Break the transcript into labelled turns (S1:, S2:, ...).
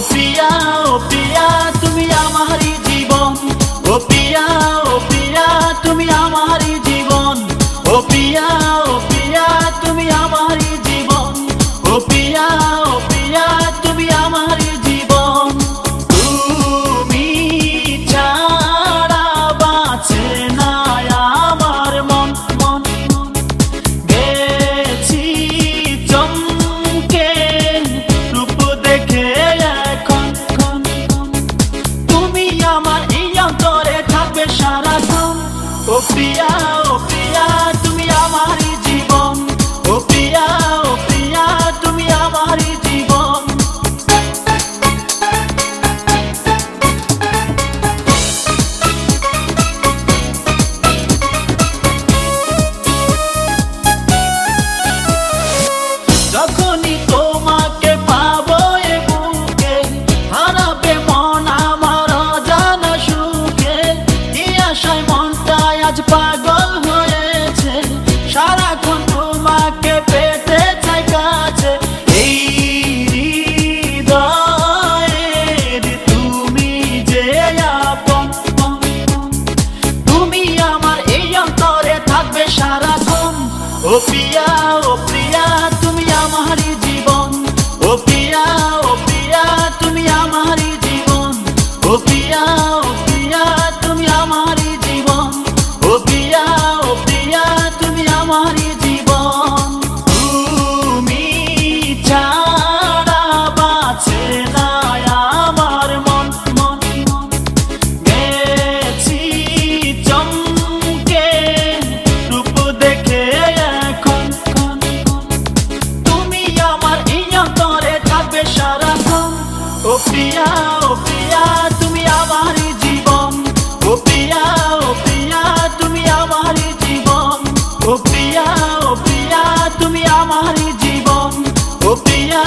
S1: ও প্রিয়া তুমি আমারই জীবন। ও প্রিয়া তুমি আমারই জীবন। ও প্রিয়া তুমি আমারই জীবন। ও প্রিয়া তুমি আমারই জীবন। তুমি ছাড়া বাঁচে না আমার মন মন গেছি চমকে রূপ দেখে এখন তুমি আমার এই অন্তরে থাকবে সারাক্ষণ। ও প্রিয়া তুমি আমারই জীবন। ও প্রিয়া তুমি আমারই জীবন। যখনই তোমাকে পাবো এ বুকে হারাবে মন আমার অজানা সুখে। এই আশায় মনটাই আজ পাগল হয়েছে, সারাক্ষণ তোমাকে পেতে চাই কাছে। এই হৃদয়ের তুমি যে আপন, তুমি আমার এই অন্তরে থাকবে সারাক্ষণ। ও প্রিয়া তুমি আমারই জীবন। ও প্রিয়া তুমি আমারই জীবন। ও প্রিয়া তুমি আমারই জীবন। ও প্রিয়া তুমি আমারই জীবন। তুমি ছাড়া বাঁচে না আমার মন মন গেছি চমকে রূপ দেখে এখন তুমি আমার এই অন্তরে থাকবে সারাক্ষণ। ও প্রিয়া তুমি আমারই জীবন। ও প্রিয়া তুমি আমারই জীবন। ও প্রিয়া তুমি আমারই জীবন। ও প্রিয়া